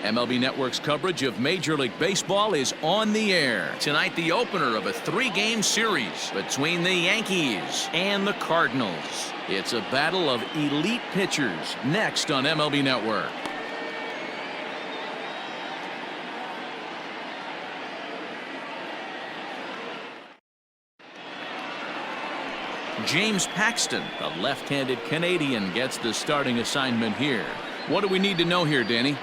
MLB Network's coverage of Major League Baseball is on the air. Tonight, the opener of a 3-game series between the Yankees and the Cardinals. It's a battle of elite pitchers next on MLB Network. James Paxton, the left-handed Canadian, gets the starting assignment here. What do we need to know here, Danny?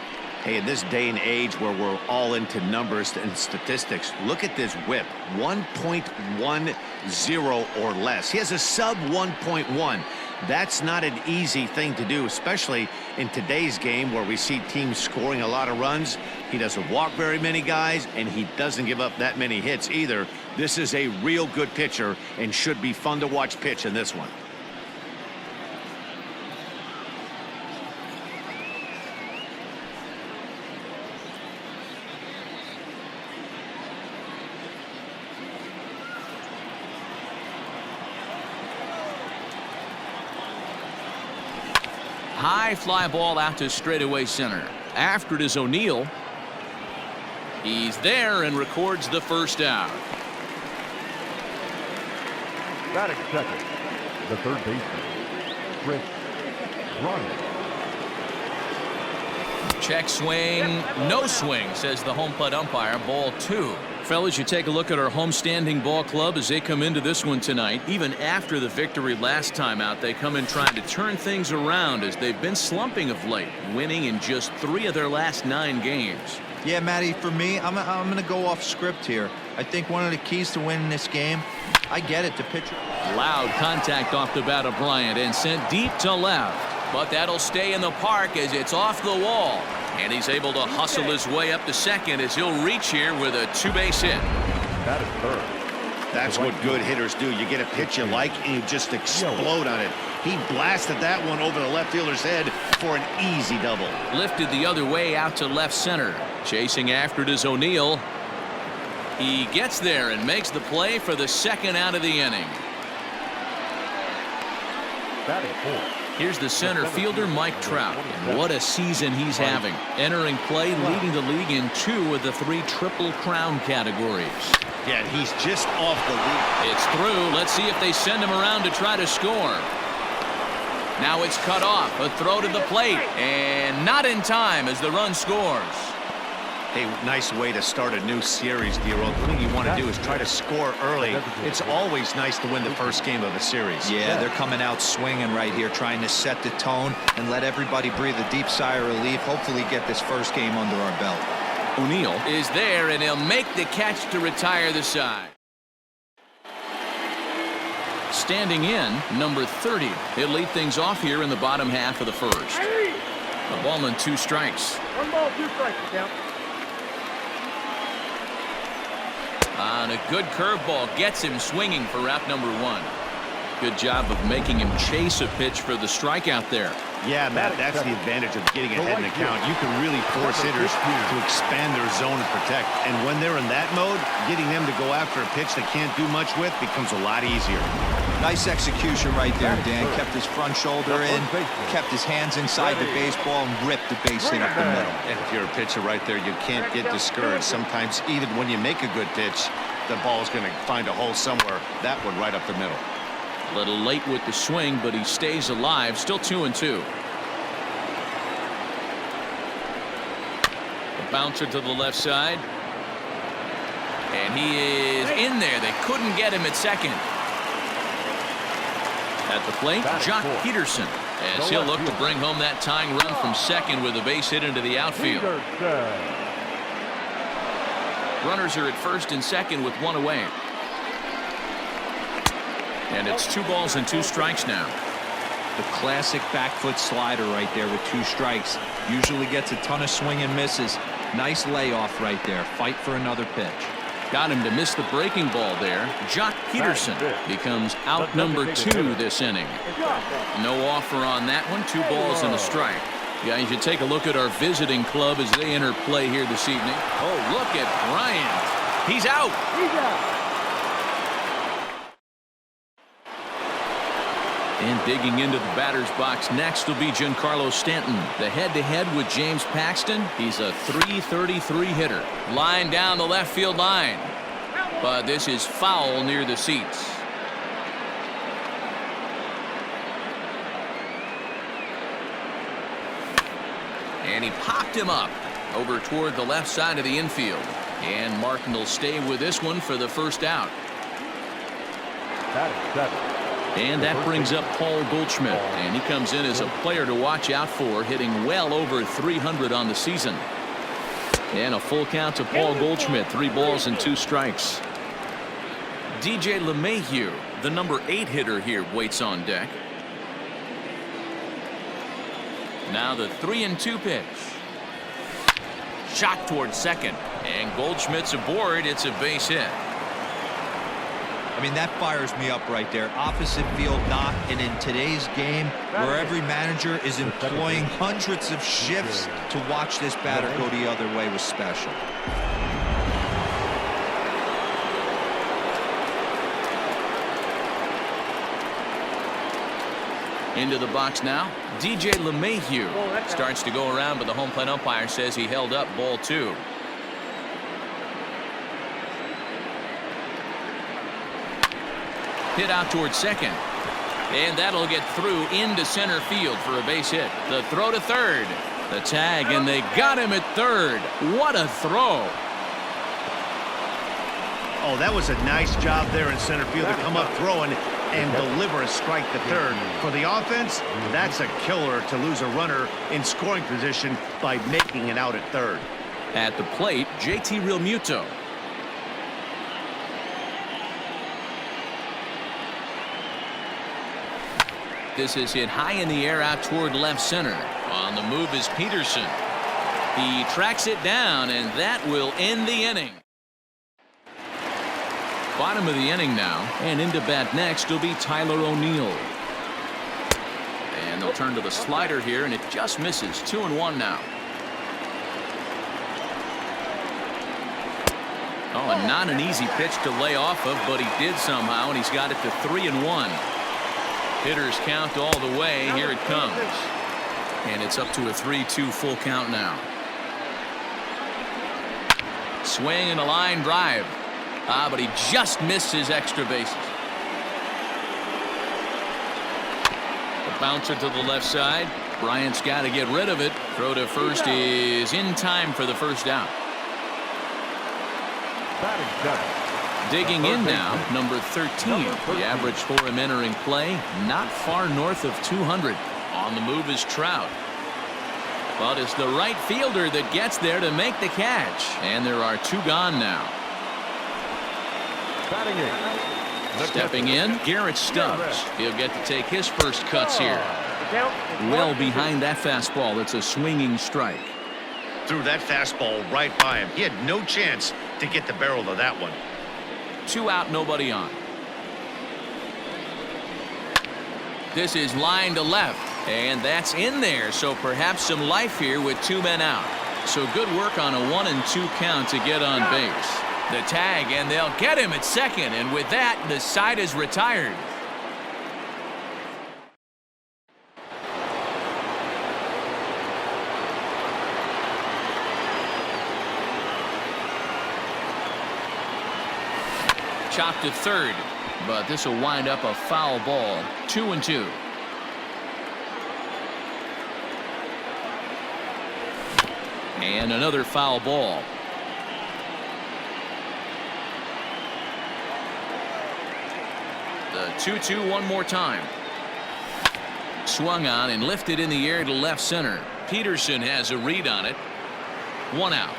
Hey, in this day and age where we're all into numbers and statistics, look at this whip, 1.10 or less. He has a sub 1.1. That's not an easy thing to do, especially in today's game where we see teams scoring a lot of runs. He doesn't walk very many guys, and he doesn't give up that many hits either. This is a real good pitcher and should be fun to watch pitch in this one. High fly ball out to straightaway center. After it is O'Neill. He's there and records the first out. Batting second, the third baseman, Chris Ryan. Check swing, no swing, says the home plate umpire. Ball 2. Fellas, you take a look at our homestanding ball club as they come into this one tonight. Even after the victory last time out, they come in trying to turn things around as they've been slumping of late, winning in just 3 of their last 9 games. Yeah, Matty, for me, I'm going to go off script here. I think one of the keys to winning this game, I get it, the pitcher. Loud contact off the bat of Bryant and sent deep to left. But that'll stay in the park as it's off the wall. And he's able to hustle his way up to second as he'll reach here with a 2-base hit. That is third. That's what good hitters do. You get a pitch you like and you just explode on it. He blasted that one over the left fielder's head for an easy double. Lifted the other way out to left center. Chasing after it is O'Neill. He gets there and makes the play for the second out of the inning. Batting fourth. Here's the center fielder, Mike Trout. And what a season he's having. Entering play, leading the league in 2 of the 3 Triple Crown categories. Yeah, he's just off the lead. It's through. Let's see if they send him around to try to score. Now it's cut off. A throw to the plate. And not in time as the run scores. Hey, nice way to start a new series, DeRosa. The thing you want to do is try to score early. It's always nice to win the first game of a series. Yeah, they're coming out swinging right here, trying to set the tone and let everybody breathe a deep sigh of relief. Hopefully get this first game under our belt. O'Neill is there, and he'll make the catch to retire the side. Standing in, number 30. He'll lead things off here in the bottom half of the first. A ball and 2 strikes. 1 ball, 2 strikes, count. On a good curveball, gets him swinging for route number 1. Good job of making him chase a pitch for the strikeout there. Yeah, Matt, that's the advantage of getting ahead in the count. You can really force hitters to expand their zone and protect. And when they're in that mode, getting them to go after a pitch they can't do much with becomes a lot easier. Nice execution right there, Dan. Kept his front shoulder in, kept his hands inside the baseball, and ripped the base hit up the middle. And if you're a pitcher right there, you can't get discouraged. Sometimes even when you make a good pitch, the ball's going to find a hole somewhere. That one right up the middle. A little late with the swing, but he stays alive. Still 2-2. A bouncer to the left side. And he is in there. They couldn't get him at second. At the plate, Jock Peterson, as he'll look to bring home that tying run from second with a base hit into the outfield. Runners are at first and second with 1 away. And it's 2 balls and 2 strikes now. The classic back foot slider right there with 2 strikes. Usually gets a ton of swing and misses. Nice layoff right there. Fight for another pitch. Got him to miss the breaking ball there. Jock Peterson becomes out number 2 this inning. No offer on that one. 2 balls and a strike. Guys, you take a look at our visiting club as they enter play here this evening. Oh, look at Bryant. He's out. And digging into the batter's box next will be Giancarlo Stanton. The head-to-head with James Paxton. He's a .333 hitter. Line down the left field line. But this is foul near the seats. And he popped him up over toward the left side of the infield. And Martin will stay with this one for the first out. That is 7. And that brings up Paul Goldschmidt, and he comes in as a player to watch out for, hitting well over 300 on the season. And a full count to Paul Goldschmidt, 3 balls and 2 strikes. DJ LeMahieu, the number 8 hitter here, waits on deck. Now the 3-2 pitch. Shot towards second, and Goldschmidt's aboard. It's a base hit. I mean, that fires me up right there. Opposite field knock, and in today's game, where every manager is employing hundreds of shifts to watch this batter go the other way was special. Into the box now, DJ LeMahieu starts to go around, but the home plate umpire says he held up ball 2. Hit out towards second, and that'll get through into center field for a base hit. The throw to third, the tag, and they got him at third. What a throw. Oh, that was a nice job there in center field to come up throwing and deliver a strike to third. For the offense, that's a killer to lose a runner in scoring position by making it out at third. At the plate, JT Realmuto. This is hit high in the air out toward left center. On the move is Peterson. He tracks it down, and that will end the inning. Bottom of the inning now, and into bat next will be Tyler O'Neill. And they'll turn to the slider here, and it just misses. 2-1 now. Oh, and not an easy pitch to lay off of, but he did somehow, and he's got it to 3-1. Hitters count all the way. Here it comes. And it's up to a 3-2 full count now. Swing and a line drive. But he just missed his extra bases. The bouncer to the left side. Bryant's got to get rid of it. Throw to first is in time for the first out. Digging in now, number 13. The average for him entering play, not far north of 200. On the move is Trout. But it's the right fielder that gets there to make the catch. And there are 2 gone now. Stepping in, Garrett Stubbs. He'll get to take his first cuts here. Well behind that fastball. It's a swinging strike. Threw that fastball right by him. He had no chance to get the barrel of that one. 2 out, nobody on. This is line to left, and that's in there, so perhaps some life here with 2 men out. So good work on a 1-2 count to get on base. The tag, and they'll get him at second, and with that, the side is retired. Chopped to third, but this will wind up a foul ball. 2-2. And another foul ball. The 2-2 one more time. Swung on and lifted in the air to left center. Peterson has a read on it. 1 out.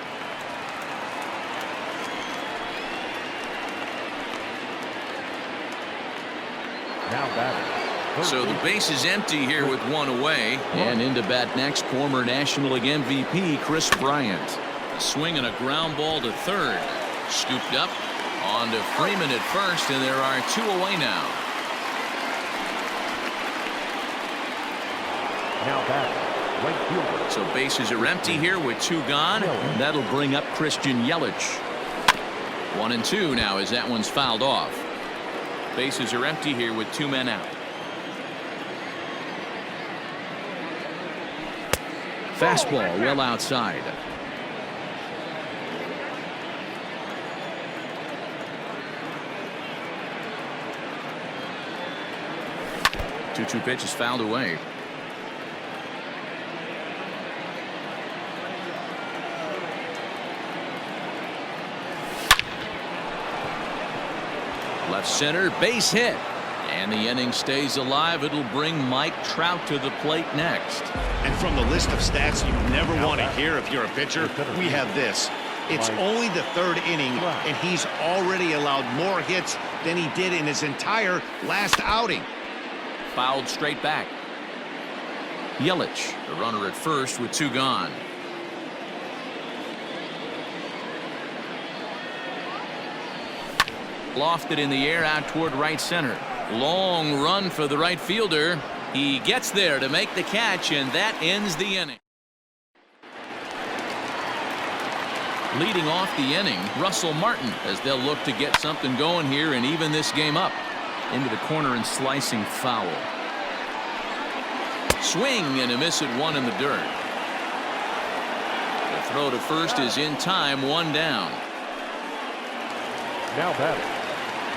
Now batting. So the base is empty here with 1 away. And into bat next, former National League MVP Chris Bryant. A swing and a ground ball to third. Scooped up. On to Freeman at first, and there are 2 away now. Now batting. Right fielder. So bases are empty here with 2 gone. And that'll bring up Christian Yelich. 1-2 now as that one's fouled off. Bases are empty here with 2 men out. Fastball well outside. Two pitches fouled away. Left center, base hit. And the inning stays alive. It'll bring Mike Trout to the plate next. And from the list of stats you never want to hear if you're a pitcher, we have this. It's only the third inning, and he's already allowed more hits than he did in his entire last outing. Fouled straight back. Yelich, the runner at first with 2 gone. Lofted in the air out toward right center. Long run for the right fielder. He gets there to make the catch, and that ends the inning. Leading off the inning, Russell Martin, as they'll look to get something going here and even this game up. Into the corner and slicing foul. Swing and a miss at 1 in the dirt. The throw to first is in time, 1 down. Now batting,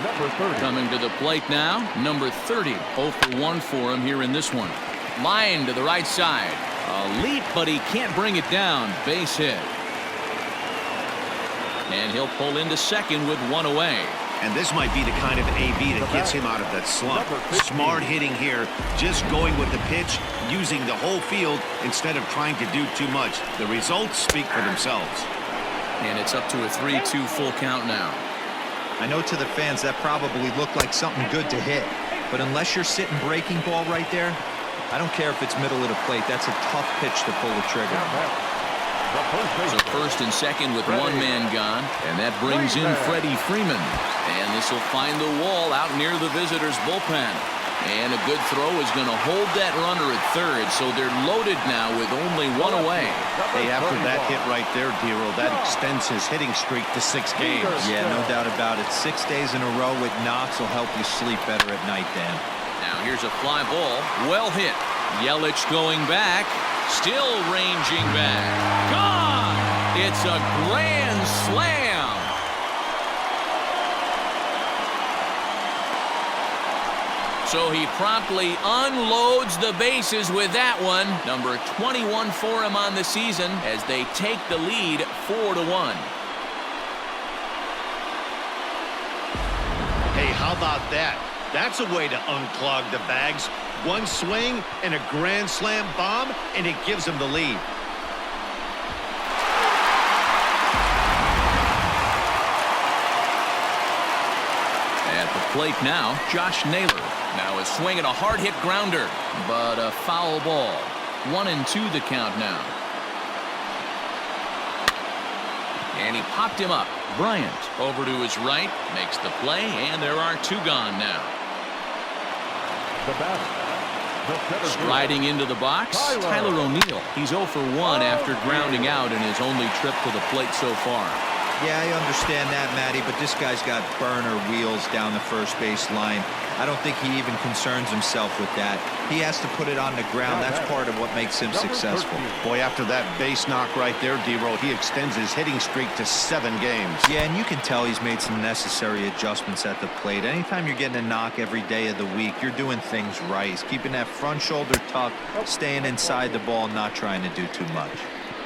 number 30. Coming to the plate now, number 30. 0 for 1 for him here in this one. Line to the right side. A leap, but he can't bring it down. Base hit. And he'll pull into second with 1 away. And this might be the kind of AB that gets him out of that slump. Smart hitting here, just going with the pitch, using the whole field instead of trying to do too much. The results speak for themselves. And it's up to a 3-2 full count now. I know to the fans that probably looked like something good to hit, but unless you're sitting breaking ball right there, I don't care if it's middle of the plate. That's a tough pitch to pull the trigger. So first and second with 1 man gone, and that brings in Freddie Freeman. And this will find the wall out near the visitors' bullpen. And a good throw is going to hold that runner at third, so they're loaded now with only 1 away. Hey, after that hit right there, Dero, that extends his hitting streak to 6 games. Yeah, no doubt about it. 6 days in a row with knocks will help you sleep better at night, Dan. Now here's a fly ball, well hit. Yelich going back, still ranging back. Gone! It's a grand slam. So he promptly unloads the bases with that one. Number 21 for him on the season as they take the lead 4-1. Hey, how about that? That's a way to unclog the bags. 1 swing and a grand slam bomb, and it gives him the lead. At the plate now, Josh Naylor. Now a swing and a hard hit grounder, but a foul ball. 1-2 the count now. And he popped him up. Bryant over to his right, makes the play, and there are 2 gone now. The batter. Striding into the box, Tyler O'Neill. He's 0 for 1 after grounding out in his only trip to the plate so far. Yeah, I understand that, Matty, but this guy's got burner wheels down the first base line. I don't think he even concerns himself with that. He has to put it on the ground. That's part of what makes him successful. Boy, after that base knock right there, D-Roll, he extends his hitting streak to 7 games. Yeah, and you can tell he's made some necessary adjustments at the plate. Anytime you're getting a knock every day of the week, you're doing things right. He's keeping that front shoulder tucked, staying inside the ball, not trying to do too much.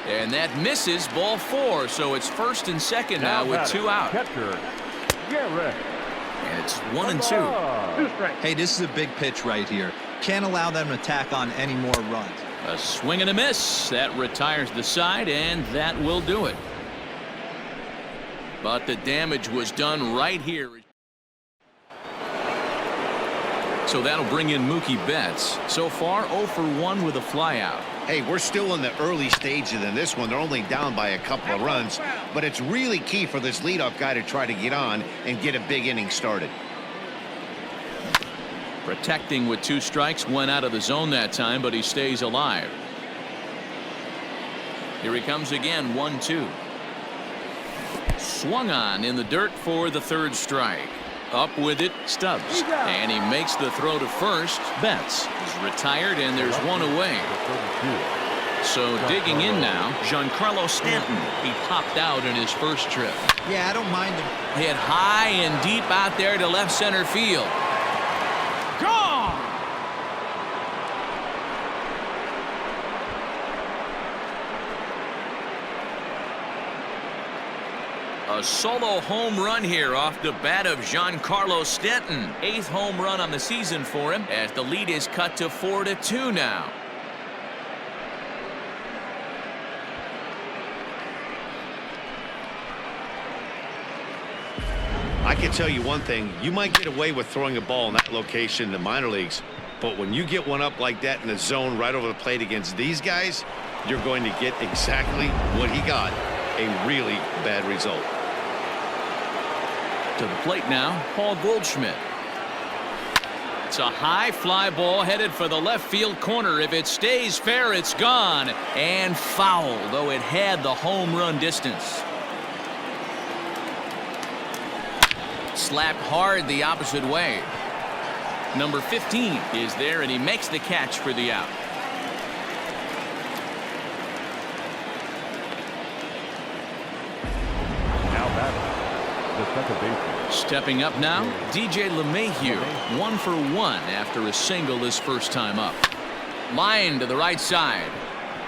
And that misses, ball 4, so it's first and second now with 2 out. Catcher, Garrett. And it's 1-2. Hey, this is a big pitch right here. Can't allow them to tack on any more runs. A swing and a miss. That retires the side, and that will do it. But the damage was done right here. So that'll bring in Mookie Betts. So far, 0 for 1 with a flyout. Hey, we're still in the early stages in this one. They're only down by a couple of runs, but it's really key for this leadoff guy to try to get on and get a big inning started. Protecting with 2 strikes, went out of the zone that time, but he stays alive. Here he comes again, 1-2. Swung on in the dirt for the 3rd strike. Up with it, Stubbs. And he makes the throw to first. Betts is retired, and there's 1 away. So digging in now, Giancarlo Stanton. He popped out in his first trip. Yeah, I don't mind him. Hit high and deep out there to left center field. Gone! A solo home run here off the bat of Giancarlo Stanton. 8th home run on the season for him as the lead is cut to 4-2 now. I can tell you one thing. You might get away with throwing a ball in that location in the minor leagues, but when you get one up like that in the zone right over the plate against these guys, you're going to get exactly what he got. A really bad result. To the plate now, Paul Goldschmidt. It's a high fly ball headed for the left field corner. If it stays fair, it's gone. And foul, though it had the home run distance. Slapped hard the opposite way. Number 15 is there, and he makes the catch for the out. Now batting, the second baseman. Stepping up now, DJ LeMahieu, 1 for 1 after a single his first time up. Line to the right side.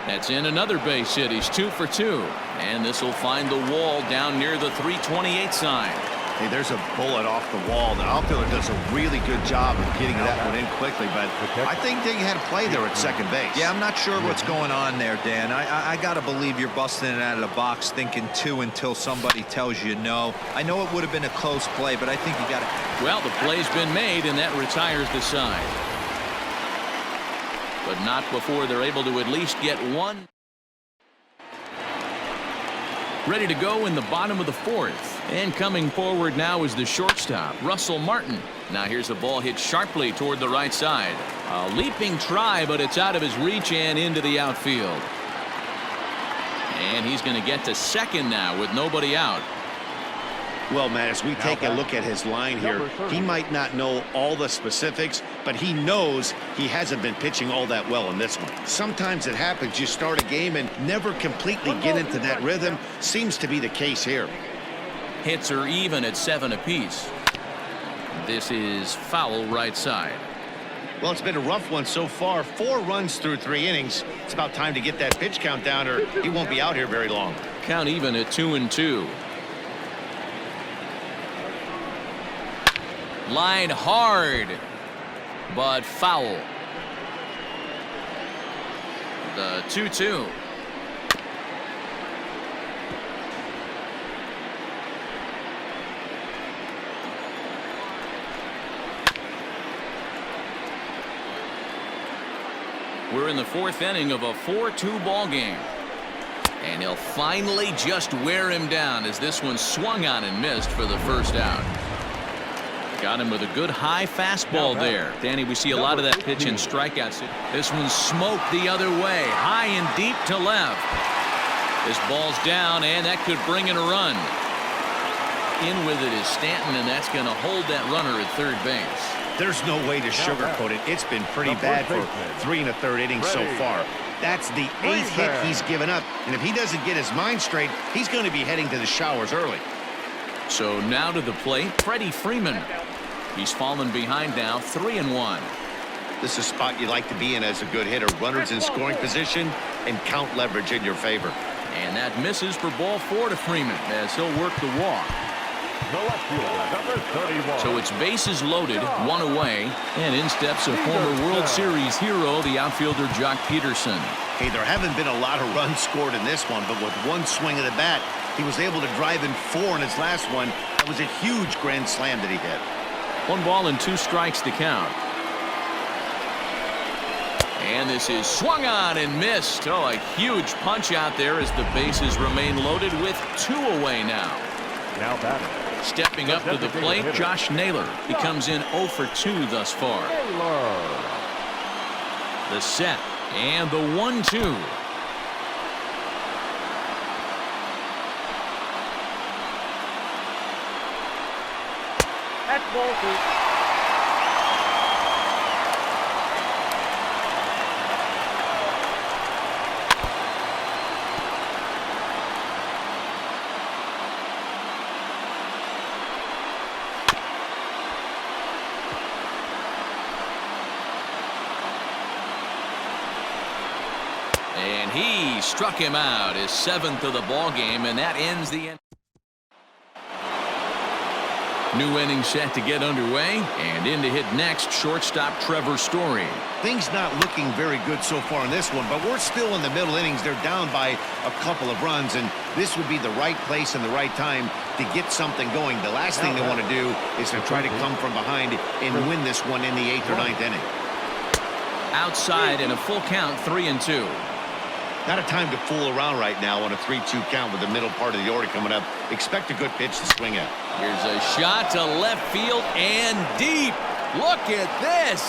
That's in another base hit. He's 2 for 2. And this will find the wall down near the 328 sign. Hey, there's a bullet off the wall. The outfielder does a really good job of getting that one in quickly, but I think they had a play there at second base. Yeah, I'm not sure what's going on there, Dan. I got to believe you're busting it out of the box thinking 2 until somebody tells you no. I know it would have been a close play, but I think you got to. Well, the play's been made, and that retires the side. But not before they're able to at least get one. Ready to go in the bottom of the 4th. And coming forward now is the shortstop, Russell Martin. Now here's a ball hit sharply toward the right side. A leaping try, but it's out of his reach and into the outfield. And he's going to get to second now with nobody out. Well, Matt, as we take a look at his line here, he might not know all the specifics, but he knows he hasn't been pitching all that well in this one. Sometimes it happens. You start a game and never completely get into that rhythm. Seems to be the case here. Hits are even at 7 apiece. This is foul right side. Well, it's been a rough one so far. 4 runs through 3 innings. It's about time to get that pitch count down, or he won't be out here very long. Count even at 2-2. Line hard, but foul. The 2-2. We're in the 4th inning of a 4-2 ball game. And he'll finally just wear him down as this one swung on and missed for the first out. Got him with a good high fastball there. Danny, we see a lot of that pitch in strikeouts. This one smoked the other way, high and deep to left. This ball's down, and that could bring in a run. In with it is Stanton, and that's going to hold that runner at third base. There's no way to sugarcoat it. It's been pretty bad for 3 1/3 innings so far. That's the 8th hit he's given up, and if he doesn't get his mind straight, he's going to be heading to the showers early. So now to the plate, Freddie Freeman. He's fallen behind now, 3-1. This is a spot you like to be in as a good hitter. Runners in scoring position and count leverage in your favor. And that misses for ball 4 to Freeman as he'll work the walk. So it's bases loaded, 1 away, and in steps a former World Series hero, the outfielder Jock Peterson. Hey, there haven't been a lot of runs scored in this one, but with one swing of the bat, he was able to drive in 4 in his last one. That was a huge grand slam that he hit. 1 ball and 2 strikes to count. And this is swung on and missed. Oh, a huge punch out there as the bases remain loaded with 2 away now. Now batting. Stepping up to the plate, Josh Naylor. He comes in 0 for 2 thus far. The set and the 1-2. That's ball 2. And he struck him out, his 7th of the ball game, and that ends the inning. New inning set to get underway, and in to hit next, shortstop Trevor Story. Things not looking very good so far in this one, but we're still in the middle innings. They're down by a couple of runs, and this would be the right place and the right time to get something going. The last thing they want to do is to try to come from behind and win this one in the 8th or 9th inning. Outside in a full count, 3-2. Not a time to fool around right now on a 3-2 count with the middle part of the order coming up. Expect a good pitch to swing at. Here's a shot to left field and deep. Look at this.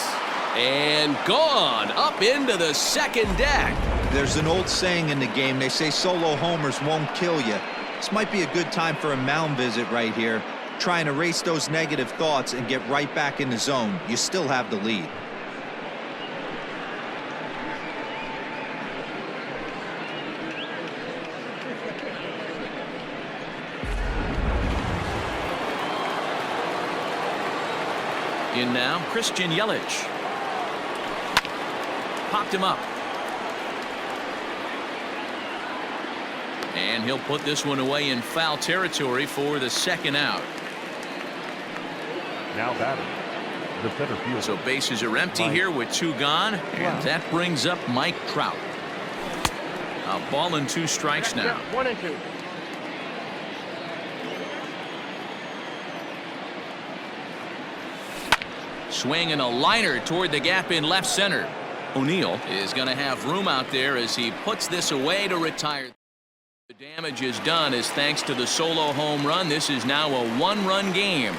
And gone up into the second deck. There's an old saying in the game. They say solo homers won't kill you. This might be a good time for a mound visit right here. Try and erase those negative thoughts and get right back in the zone. You still have the lead. In now, Christian Yelich. Popped him up. And he'll put this one away in foul territory for the second out. Now batting, the center fielder. So bases are empty here with 2 gone. And that brings up Mike Trout. A ball and 2 strikes now. 1-2. Swing and a liner toward the gap in left center. O'Neill is going to have room out there as he puts this away to retire. The damage is done as thanks to the solo home run. This is now a 1-run game.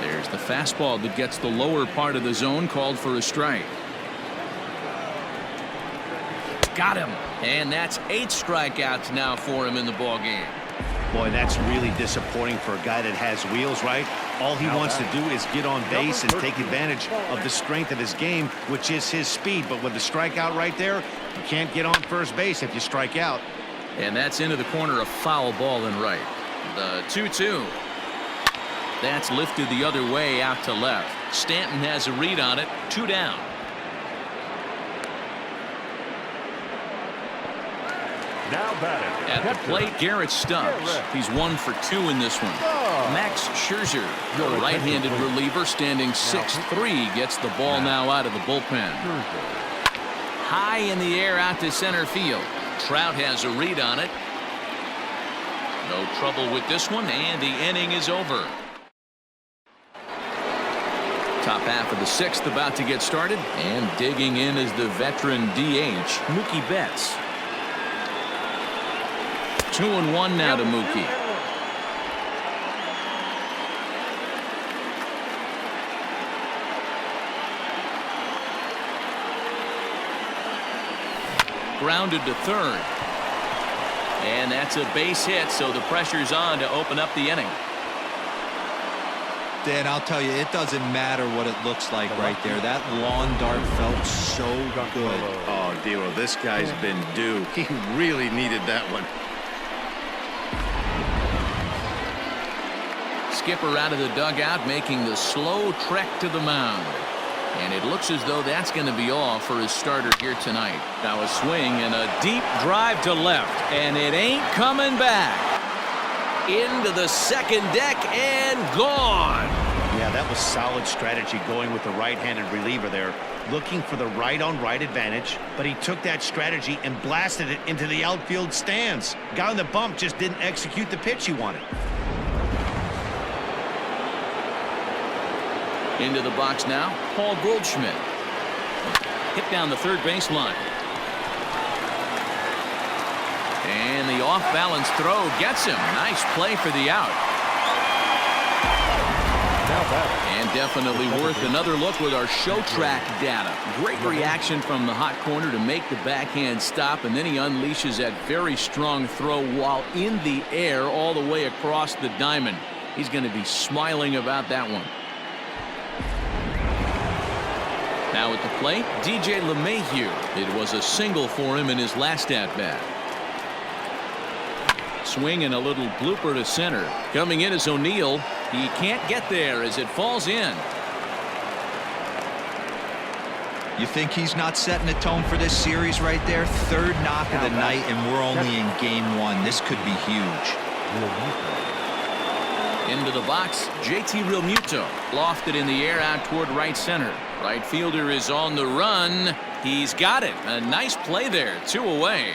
There's the fastball that gets the lower part of the zone, called for a strike. Got him. And that's 8 strikeouts now for him in the ball game. Boy, that's really disappointing for a guy that has wheels, right? All he wants to do is get on base and take advantage of the strength of his game, which is his speed. But with the strikeout right there, you can't get on first base if you strike out. And that's into the corner, a foul ball and right. The 2-2. That's lifted the other way out to left. Stanton has a read on it. 2 down. Now batting. At the plate, Garrett Stubbs. He's 1 for 2 in this one. Max Scherzer, the right-handed reliever, standing 6'3", gets the ball now out of the bullpen. High in the air out to center field. Trout has a read on it. No trouble with this one, and the inning is over. Top half of the 6th about to get started, and digging in is the veteran DH, Mookie Betts. 2-1 now to Mookie. Grounded to third. And that's a base hit, so the pressure's on to open up the inning. Dan, I'll tell you, it doesn't matter what it looks like right there. That lawn dart felt so good. Oh, Dero, this guy's been due. He really needed that one. Skipper out of the dugout, making the slow trek to the mound. And it looks as though that's going to be all for his starter here tonight. Now a swing and a deep drive to left, and it ain't coming back. Into the second deck and gone. Yeah, that was solid strategy going with the right-handed reliever there, looking for the right-on-right advantage, but he took that strategy and blasted it into the outfield stands. Guy on the bump just didn't execute the pitch he wanted. Into the box now, Paul Goldschmidt. Hit down the third baseline. And the off-balance throw gets him. Nice play for the out. And definitely worth another look with our show track data. Great reaction from the hot corner to make the backhand stop, and then he unleashes that very strong throw while in the air all the way across the diamond. He's going to be smiling about that one. Now at the plate, DJ LeMahieu. It was a single for him in his last at-bat. Swing and a little blooper to center. Coming in is O'Neill. He can't get there as it falls in. You think he's not setting the tone for this series right there? Third knock of the night, and we're only in game 1. This could be huge. Into the box, JT Realmuto lofted in the air out toward right center. Right fielder is on the run. He's got it. A nice play there. 2 away.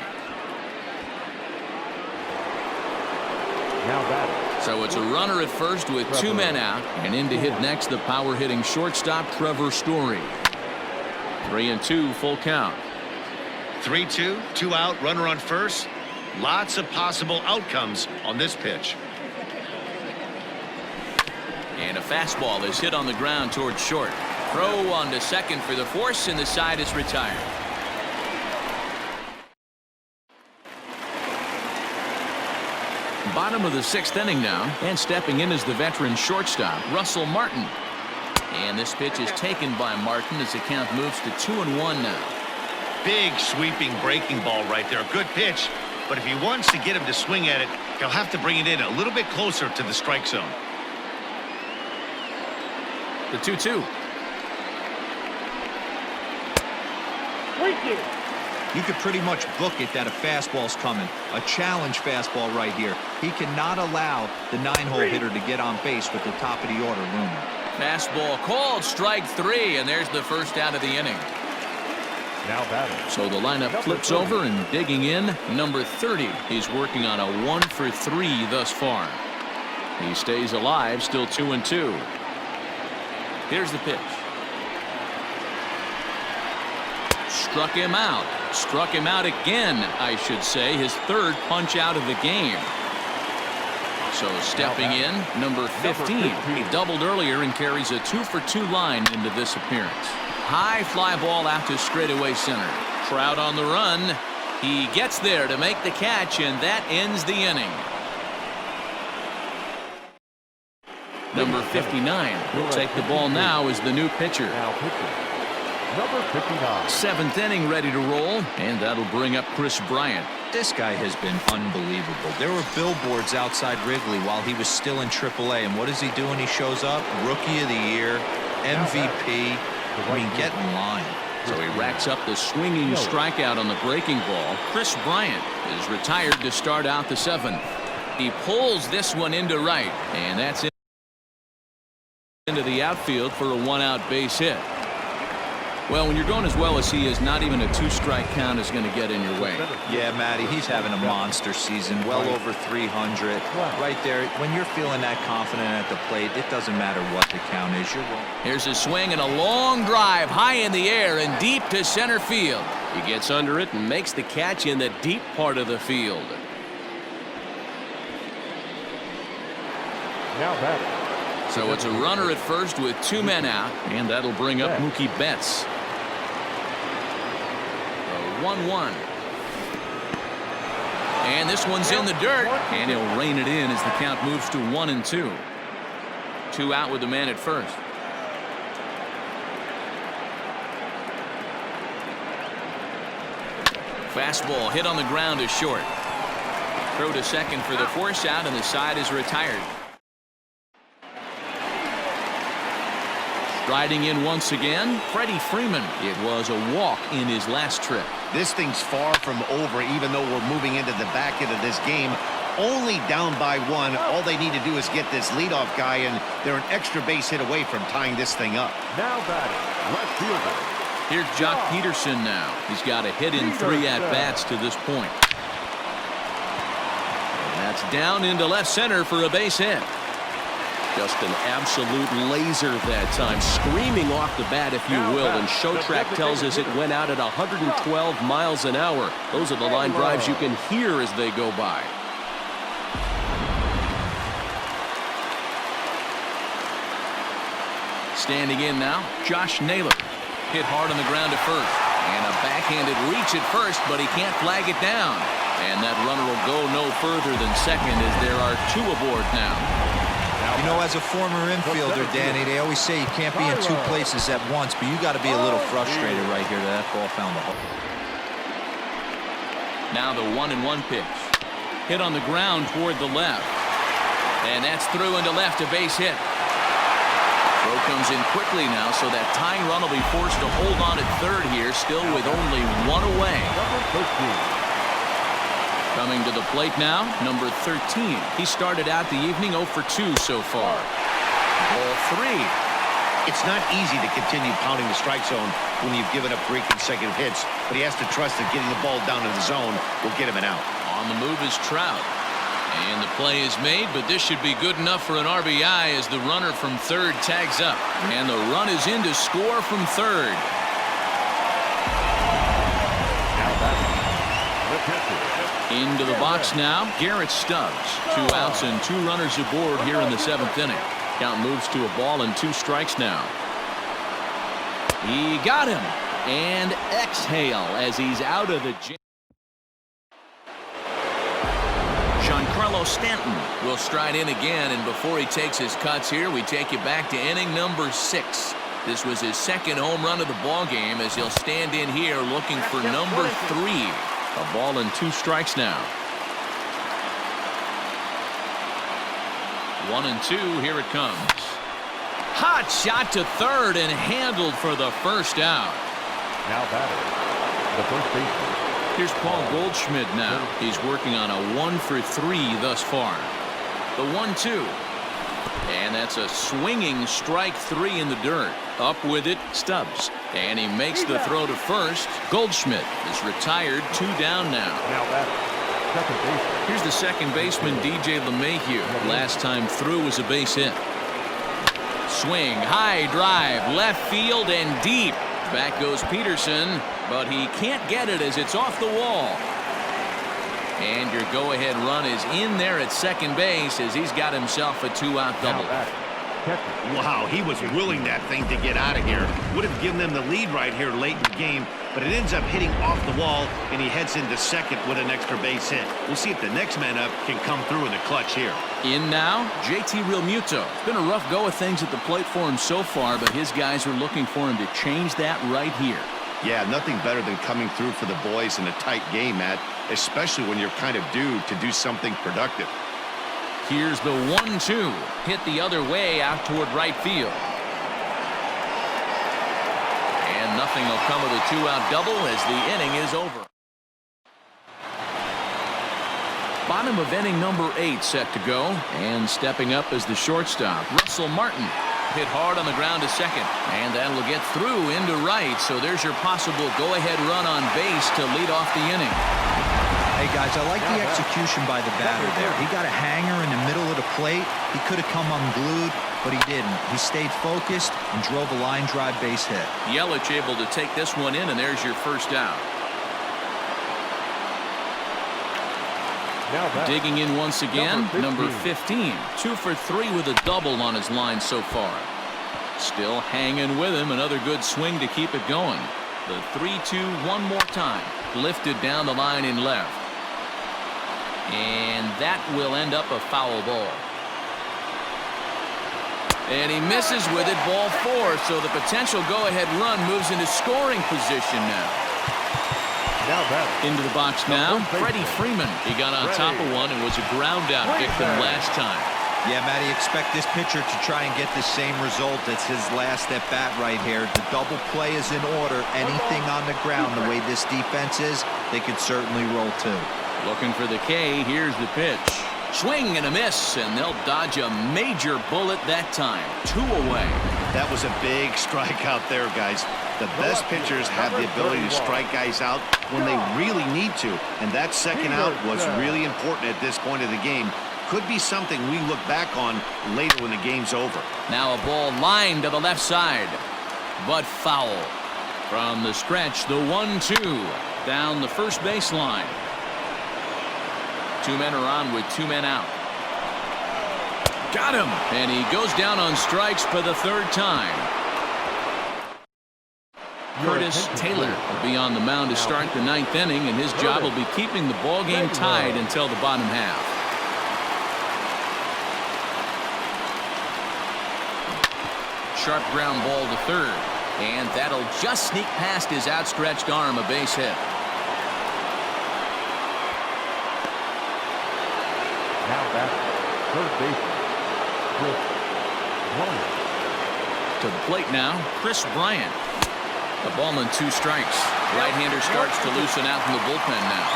Now batting. So it's a runner at first with 2 men out, and in to hit next the power hitting shortstop Trevor Story. 3-2 full count. 3-2, 2 out, runner on first. Lots of possible outcomes on this pitch. And a fastball is hit on the ground towards short. Throw on to second for the force, and the side is retired. Bottom of the 6th inning now, and stepping in is the veteran shortstop Russell Martin. And this pitch is taken by Martin as the count moves to 2-1 now. Big sweeping breaking ball right there. Good pitch, but if he wants to get him to swing at it, he'll have to bring it in a little bit closer to the strike zone. The 2-2. You could pretty much book it that a fastball's coming. A challenge fastball right here. He cannot allow the 9-hole hitter to get on base with the top of the order looming. Fastball called, strike 3, and there's the first out of the inning. Now batting. So the lineup flips over, and digging in, number 30. He's working on a 1-for-3 thus far. He stays alive, still 2-2. Here's the pitch. Struck him out. Struck him out again, I should say. His 3rd punch out of the game. So stepping in, number 15. He doubled earlier and carries a 2-for-2 line into this appearance. High fly ball out to straightaway center. Trout on the run. He gets there to make the catch, and that ends the inning. Number 59 will take the ball now as the new pitcher. Now pitching. Number 59. 7th inning ready to roll, and that'll bring up Chris Bryant. This guy has been unbelievable. There were billboards outside Wrigley while he was still in AAA, and what does he do when he shows up? Rookie of the Year, MVP. I mean, get in line. So he racks up the swinging strikeout on the breaking ball. Chris Bryant is retired to start out the 7th. He pulls this one into right, and that's into the outfield for a 1-out base hit. Well, when you're going as well as he is, not even a 2-strike count is going to get in your way. Yeah, Matty, he's having a monster season, well over 300. Right there, when you're feeling that confident at the plate, it doesn't matter what the count is. You're wrong. Here's a swing and a long drive high in the air and deep to center field. He gets under it and makes the catch in the deep part of the field. Now batting. So it's a runner at first with 2 men out, and that'll bring up Mookie Betts. 1-1. And this one's in the dirt, and he'll rein it in as the count moves to 1-2. 2 out with the man at first. Fastball hit on the ground to short. Throw to second for the force out, and the side is retired. Riding in once again, Freddie Freeman. It was a walk in his last trip. This thing's far from over, even though we're moving into the back end of this game. Only down by 1. All they need to do is get this leadoff guy, and they're an extra base hit away from tying this thing up. Now batting. Left fielder. Here's Jock Peterson now. He's got a hit in 3 at-bats to this point. And that's down into left center for a base hit. Just an absolute laser that time, screaming off the bat, if you will, and Showtrack tells us it went out at 112 miles an hour. Those are the line drives you can hear as they go by. Standing in now, Josh Naylor. Hit hard on the ground to first, and a backhanded reach at first, but he can't flag it down. And that runner will go no further than second as there are 2 aboard now. You know, as a former infielder, Danny, they always say you can't be in 2 places at once, but you got to be a little frustrated right here that ball found the hole. Now the 1-1 pitch. Hit on the ground toward the left. And that's through into left, a base hit. Throw comes in quickly now, so that tying run will be forced to hold on at third here, still with only one away. Number 13. Coming to the plate now, number 13. He started out the evening 0 for 2 so far. Ball 3. It's not easy to continue pounding the strike zone when you've given up 3 consecutive hits, but he has to trust that getting the ball down in the zone will get him an out. On the move is Trout. And the play is made, but this should be good enough for an RBI as the runner from third tags up. And the run is in to score from third. Now batting, the catcher. Into the box now, Garrett Stubbs. 2 outs and 2 runners aboard here in the 7th inning. Count moves to a ball and 2 strikes now. He got him. And exhale as he's out of the jam. Giancarlo Stanton will stride in again, and before he takes his cuts here, we take you back to inning number 6. This was his 2nd home run of the ball game as he'll stand in here looking for number 3. A ball and 2 strikes now. 1 and 2, here it comes. Hot shot to third and handled for the first out. Now batting, the first baseman. Here's Paul Goldschmidt now. He's working on a 1 for 3 thus far. The 1-2. And that's a swinging strike 3 in the dirt. Up with it, Stubbs. And he makes the throw to first. Goldschmidt is retired, 2 down now. Now batting, second baseman. Here's the second baseman, DJ LeMahieu. Last time through was a base hit. Swing, high drive, left field and deep. Back goes Peterson, but he can't get it as it's off the wall. And your go-ahead run is in there at second base as he's got himself a 2-out double. Wow, he was willing that thing to get out of here. Would have given them the lead right here late in the game, but it ends up hitting off the wall, and he heads into second with an extra base hit. We'll see if the next man up can come through in the clutch here. In now, JT Realmuto. It's been a rough go of things at the plate for him so far, but his guys are looking for him to change that right here. Yeah, nothing better than coming through for the boys in a tight game, Matt, especially when you're kind of due to do something productive. Here's the 1-2. Hit the other way out toward right field. And nothing will come of the 2-out double as the inning is over. Bottom of inning number 8 set to go. And stepping up as the shortstop, Russell Martin. Hit hard on the ground to second. And that'll get through into right. So there's your possible go-ahead run on base to lead off the inning. Hey, guys, I like the execution by the batter there. He got a hanger in the middle of the plate. He could have come unglued, but he didn't. He stayed focused and drove a line drive base hit. Yelich able to take this one in, and there's your first out. Digging in once again, number 15. 2 for 3 with a double on his line so far. Still hanging with him. Another good swing to keep it going. The 3-2 one more time. Lifted down the line in left. And that will end up a foul ball. And he misses with it, ball 4. So the potential go-ahead run moves into scoring position now. Into the box now, Freddie Freeman. He got on top of one and was a ground-out victim last time. Yeah, Matty, expect this pitcher to try and get the same result as his last at-bat right here. The double play is in order. Anything on the ground, the way this defense is, they could certainly roll too. Looking for the K. Here's the pitch. Swing and a miss, and they'll dodge a major bullet that time. 2 away. That was a big strikeout there, guys. The best pitchers have the ability to strike guys out when they really need to, and that second out was really important at this point of the game. Could be something we look back on later when the game's over. Now a ball lined to the left side, but foul. From the stretch, the 1-2 down the first baseline. 2 men are on with 2 men out. Got him, and he goes down on strikes for the 3rd time. Curtis Taylor will be on the mound to start the 9th inning, and his job will be keeping the ball game tied until the bottom half. Sharp ground ball to third, and that'll just sneak past his outstretched arm, a base hit. Now back, third baseman, Chris Warner. To the plate now, Chris Bryant. A ball and 2 strikes. Right-hander starts to loosen out in the bullpen now.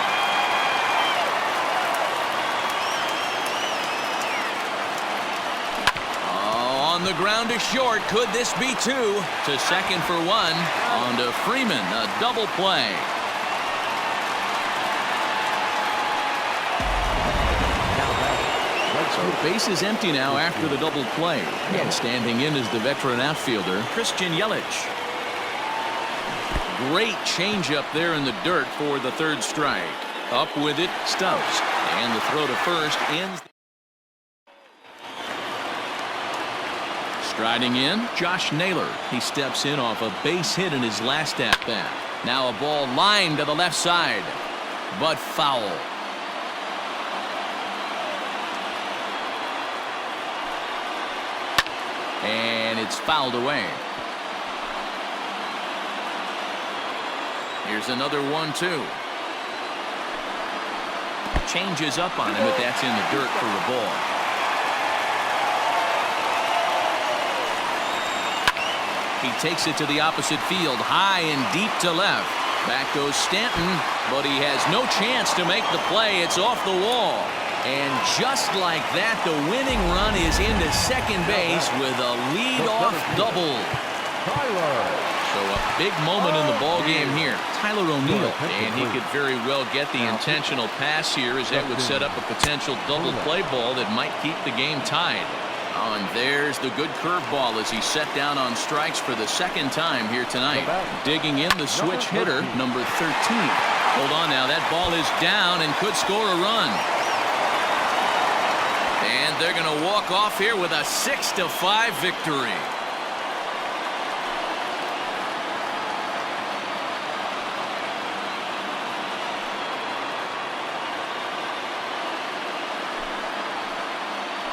Oh, on the ground to short. Could this be 2? To second for 1. On to Freeman. A double play. So base is empty now after the double play. And standing in is the veteran outfielder, Christian Yelich. Great changeup there in the dirt for the 3rd strike. Up with it, Stubbs. And the throw to first ends. Striding in, Josh Naylor. He steps in off a base hit in his last at-bat. Now a ball lined to the left side, but foul. And it's fouled away. Here's another 1-2. Changes up on him, but that's in the dirt for a ball. He takes it to the opposite field, high and deep to left. Back goes Stanton, but he has no chance to make the play. It's off the wall. And just like that, the winning run is into second base with a lead-off double. So a big moment in the ball game here. Tyler O'Neill, and he could very well get the intentional pass here, as that would set up a potential double play ball that might keep the game tied. Oh, and there's the good curveball as he set down on strikes for the 2nd time here tonight. Digging in the switch hitter, number 13. Hold on now, that ball is down and could score a run. And they're going to walk off here with a 6-5 victory.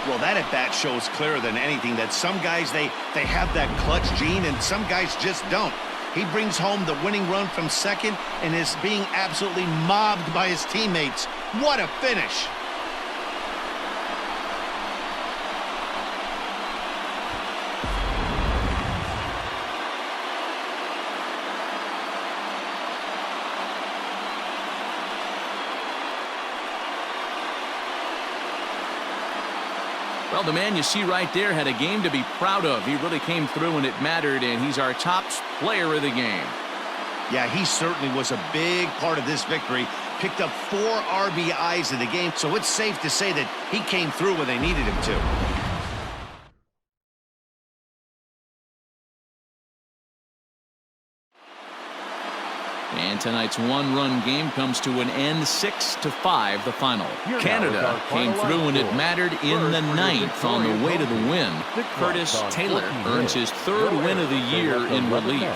Well, that at-bat shows clearer than anything that some guys, they have that clutch gene, and some guys just don't. He brings home the winning run from second and is being absolutely mobbed by his teammates. What a finish! Well, the man you see right there had a game to be proud of. He really came through when it mattered, and he's our top player of the game. Yeah, he certainly was a big part of this victory. Picked up 4 RBIs in the game, so it's safe to say that he came through when they needed him to. And tonight's 1-run game comes to an end, 6-5 the final. Canada came through when it mattered in the 9th on the way to the win. Curtis Taylor earns his 3rd win of the year in relief.